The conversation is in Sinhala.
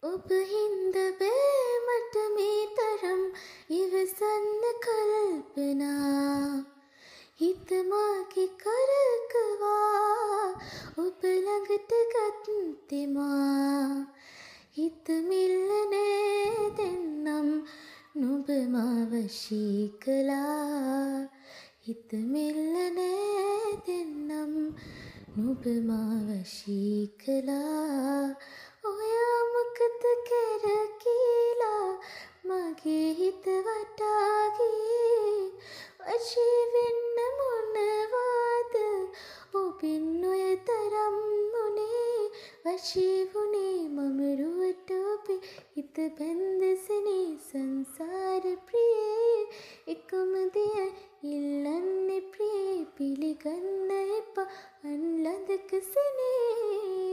ඔබ හින්ද බෑ මට මේ තරම් ඉවසන්න කල්පනා හිත මාගේ කරකවා ඔබ ළඟට ගත්තෙමා හිත මිල්ලනේ දෙන්නම් නුඹ මාව වශී කළා හිත මිල්ලනේ දෙන්නම් නුඹ මාව වශී කළා ඔයා මොකද කරකීලා මගේ හිත වටාගී වශී වෙන්න මොනවාද ඔබින් ඔය තරම් උනේ වශී වුණේ මම රුවට ඔබේ හිත බැන්දසනේ සංසාර ප්‍රියේ එකම දෙය ඉල්ලන්නේ ප්‍රියේ පිළිගන්න එපා අන් ළඟක සනේ